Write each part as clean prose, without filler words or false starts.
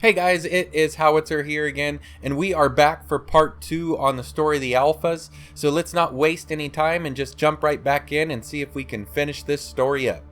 Hey guys, it is Howitzer here again, and we are back for part 2 on the story of the Alphas, so let's not waste any time and just jump right back in and see if we can finish this story up.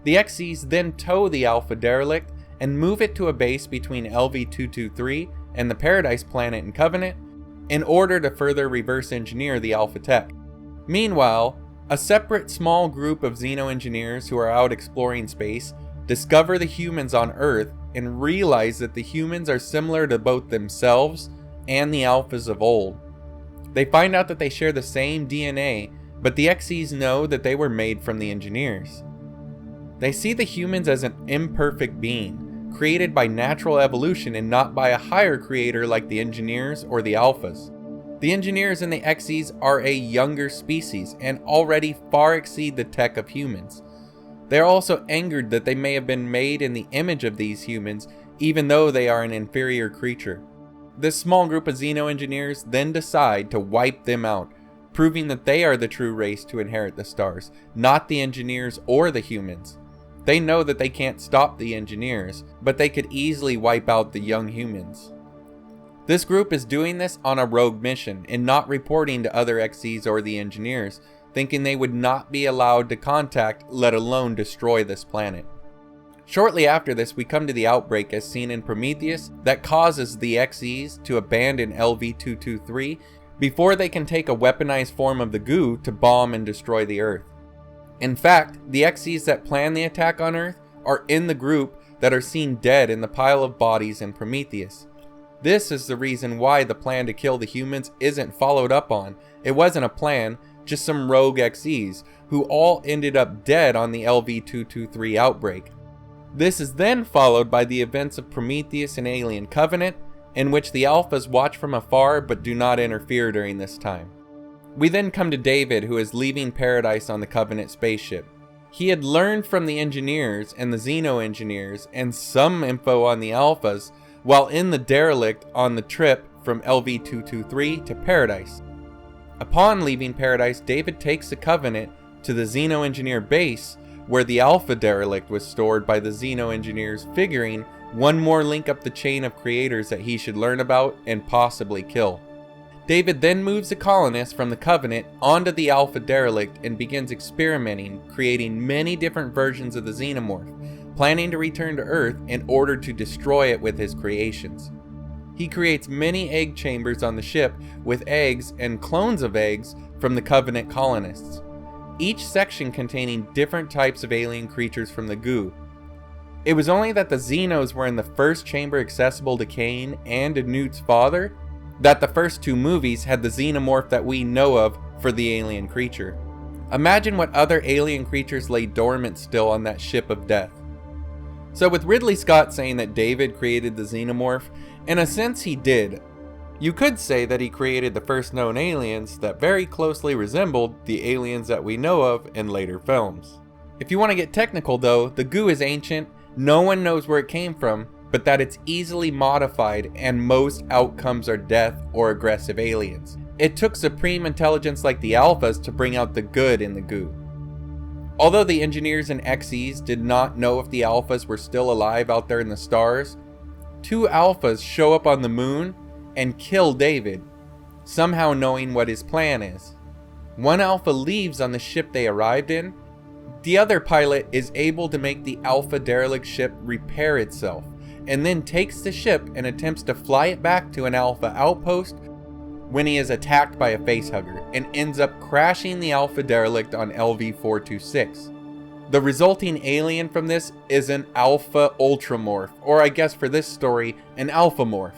The XCs then tow the Alpha derelict and move it to a base between LV-223 and the Paradise planet in Covenant in order to further reverse engineer the Alpha tech. Meanwhile, a separate small group of xenoengineers who are out exploring space discover the humans on Earth and realize that the humans are similar to both themselves and the Alphas of old. They find out that they share the same DNA, but the XCs know that they were made from the engineers. They see the humans as an imperfect being, created by natural evolution and not by a higher creator like the engineers or the Alphas. The engineers and the XCs are a younger species and already far exceed the tech of humans. They are also angered that they may have been made in the image of these humans, even though they are an inferior creature. This small group of xenoengineers then decide to wipe them out, proving that they are the true race to inherit the stars, not the engineers or the humans. They know that they can't stop the engineers, but they could easily wipe out the young humans. This group is doing this on a rogue mission and not reporting to other XCs or the engineers, thinking they would not be allowed to contact, let alone destroy this planet. Shortly after this, we come to the outbreak as seen in Prometheus that causes the XCs to abandon LV-223 before they can take a weaponized form of the goo to bomb and destroy the Earth. In fact, the XCs that plan the attack on Earth are in the group that are seen dead in the pile of bodies in Prometheus. This is the reason why the plan to kill the humans isn't followed up on. It wasn't a plan, just some rogue XCs, who all ended up dead on the LV-223 outbreak. This is then followed by the events of Prometheus and Alien Covenant, in which the Alphas watch from afar but do not interfere during this time. We then come to David, who is leaving Paradise on the Covenant spaceship. He had learned from the engineers and the xenoengineers and some info on the Alphas while in the derelict on the trip from LV-223 to Paradise. Upon leaving Paradise, David takes the Covenant to the xenoengineer base where the Alpha derelict was stored by the xenoengineers, figuring one more link up the chain of creators that he should learn about and possibly kill. David then moves the colonists from the Covenant onto the Alpha derelict and begins experimenting, creating many different versions of the xenomorph, planning to return to Earth in order to destroy it with his creations. He creates many egg chambers on the ship with eggs and clones of eggs from the Covenant colonists, each section containing different types of alien creatures from the goo. It was only that the Xenos were in the first chamber accessible to Cain and to Newt's father that the first two movies had the xenomorph that we know of for the alien creature. Imagine what other alien creatures lay dormant still on that ship of death. So with Ridley Scott saying that David created the xenomorph, in a sense he did. You could say that he created the first known aliens that very closely resembled the aliens that we know of in later films. If you want to get technical though, the goo is ancient, no one knows where it came from, but that it's easily modified and most outcomes are death or aggressive aliens. It took supreme intelligence like the Alphas to bring out the good in the goo. Although the engineers and XCs did not know if the Alphas were still alive out there in the stars, two Alphas show up on the moon and kill David, somehow knowing what his plan is. One Alpha leaves on the ship they arrived in. The other pilot is able to make the Alpha derelict ship repair itself, and then takes the ship and attempts to fly it back to an Alpha outpost when he is attacked by a facehugger and ends up crashing the Alpha derelict on LV-426. The resulting alien from this is an Alpha Ultramorph, or I guess for this story, an Alphamorph.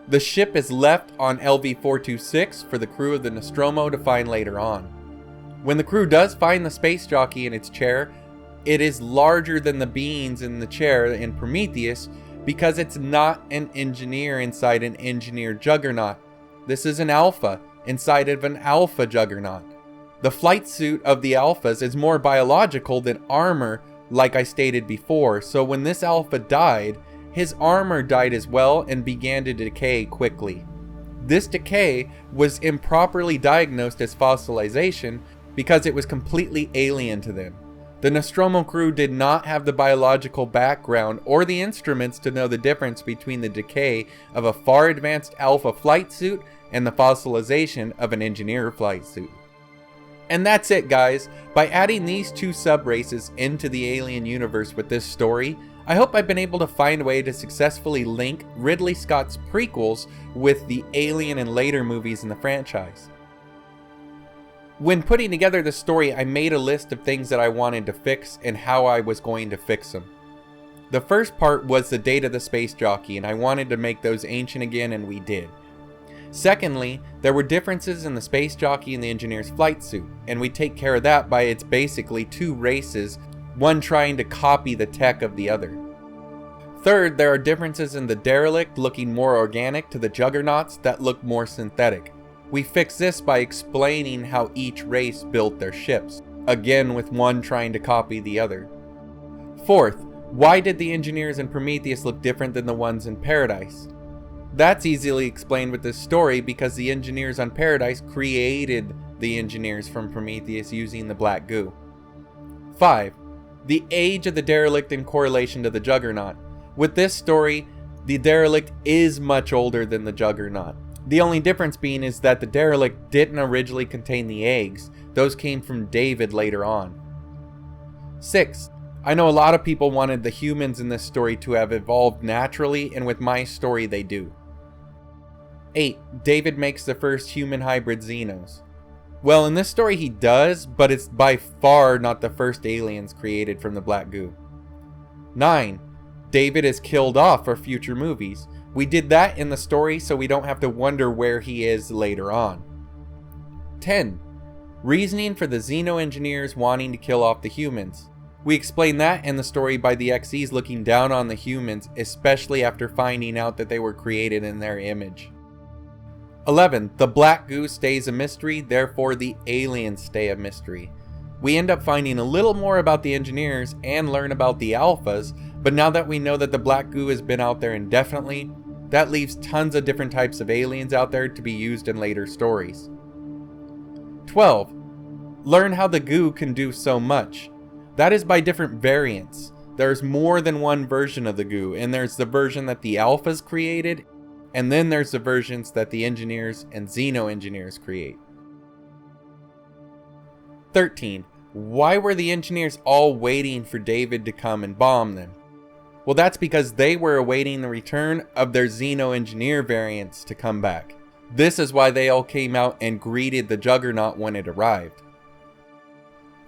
The ship is left on LV-426 for the crew of the Nostromo to find later on. When the crew does find the space jockey in its chair, it is larger than the beings in the chair in Prometheus because it's not an engineer inside an engineer juggernaut. This is an Alpha inside of an Alpha juggernaut. The flight suit of the Alphas is more biological than armor, like I stated before, so when this Alpha died, his armor died as well and began to decay quickly. This decay was improperly diagnosed as fossilization because it was completely alien to them. The Nostromo crew did not have the biological background or the instruments to know the difference between the decay of a far advanced Alpha flight suit and the fossilization of an engineer flight suit. And that's it, guys. By adding these two sub-races into the Alien universe with this story, I hope I've been able to find a way to successfully link Ridley Scott's prequels with the Alien and later movies in the franchise. When putting together the story, I made a list of things that I wanted to fix and how I was going to fix them. The first part was the Data the Space Jockey, and I wanted to make those ancient again, and we did. Secondly, there were differences in the Space Jockey and the Engineer's flight suit, and we take care of that by it's basically two races, one trying to copy the tech of the other. Third, there are differences in the Derelict looking more organic to the Juggernauts that look more synthetic. We fix this by explaining how each race built their ships, again with one trying to copy the other. Fourth, why did the Engineers in Prometheus look different than the ones in Paradise? That's easily explained with this story because the Engineers on Paradise created the Engineers from Prometheus using the black goo. 5. The age of the Derelict in correlation to the Juggernaut. With this story, the Derelict is much older than the Juggernaut. The only difference being is that the Derelict didn't originally contain the eggs. Those came from David later on. 6. I know a lot of people wanted the humans in this story to have evolved naturally, and with my story they do. 8. David makes the first human hybrid Xenos. Well, in this story he does, but it's by far not the first aliens created from the black goo. 9. David is killed off for future movies. We did that in the story so we don't have to wonder where he is later on. 10. Reasoning for the xenoengineers wanting to kill off the humans. We explain that in the story by the XEs looking down on the humans, especially after finding out that they were created in their image. 11. The black goo stays a mystery, therefore the aliens stay a mystery. We end up finding a little more about the engineers and learn about the alphas, but now that we know that the black goo has been out there indefinitely, that leaves tons of different types of aliens out there to be used in later stories. 12. Learn how the goo can do so much. That is by different variants. There's more than one version of the goo, and there's the version that the alphas created, and then there's the versions that the engineers and xenoengineers create. 13. Why were the engineers all waiting for David to come and bomb them? Well, that's because they were awaiting the return of their xenoengineer variants to come back. This is why they all came out and greeted the Juggernaut when it arrived.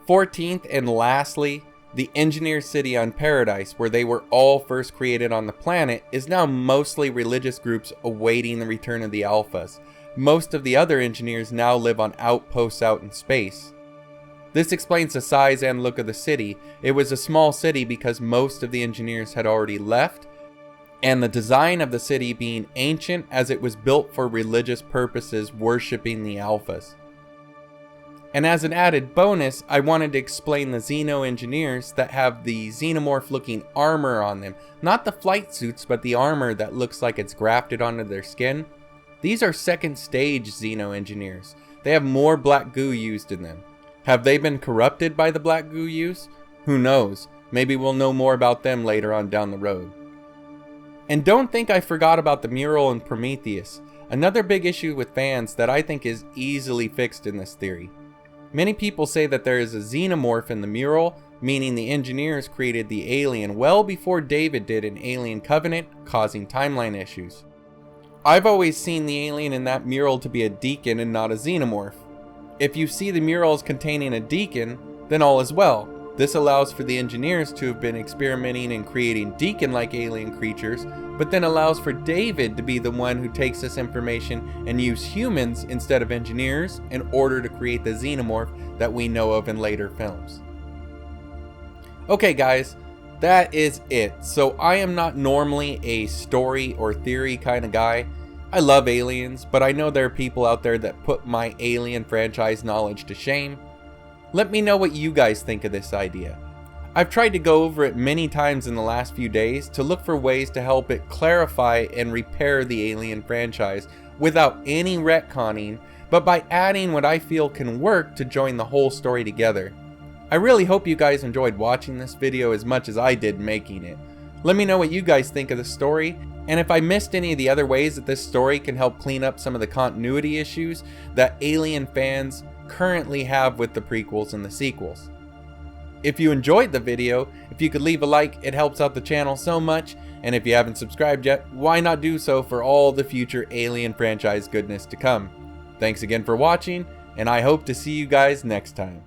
14th and lastly, the engineer city on Paradise, where they were all first created on the planet, is now mostly religious groups awaiting the return of the alphas. Most of the other engineers now live on outposts out in space. This explains the size and look of the city. It was a small city because most of the engineers had already left, and the design of the city being ancient as it was built for religious purposes, worshipping the alphas. And as an added bonus, I wanted to explain the xenoengineers that have the xenomorph looking armor on them. Not the flight suits, but the armor that looks like it's grafted onto their skin. These are second stage xenoengineers. They have more black goo used in them. Have they been corrupted by the black goo use? Who knows? Maybe we'll know more about them later on down the road. And don't think I forgot about the mural in Prometheus. Another big issue with fans that I think is easily fixed in this theory. Many people say that there is a xenomorph in the mural, meaning the engineers created the alien well before David did in Alien Covenant, causing timeline issues. I've always seen the alien in that mural to be a deacon and not a xenomorph. If you see the murals containing a deacon, then all is well. This allows for the engineers to have been experimenting and creating deacon-like alien creatures, but then allows for David to be the one who takes this information and use humans instead of engineers in order to create the xenomorph that we know of in later films. Okay guys, that is it. So I am not normally a story or theory kind of guy. I love aliens, but I know there are people out there that put my Alien franchise knowledge to shame. Let me know what you guys think of this idea. I've tried to go over it many times in the last few days to look for ways to help it clarify and repair the Alien franchise without any retconning, but by adding what I feel can work to join the whole story together. I really hope you guys enjoyed watching this video as much as I did making it. Let me know what you guys think of the story, and if I missed any of the other ways that this story can help clean up some of the continuity issues that Alien fans currently have with the prequels and the sequels. If you enjoyed the video, if you could leave a like, it helps out the channel so much, and if you haven't subscribed yet, why not do so for all the future Alien franchise goodness to come. Thanks again for watching, and I hope to see you guys next time.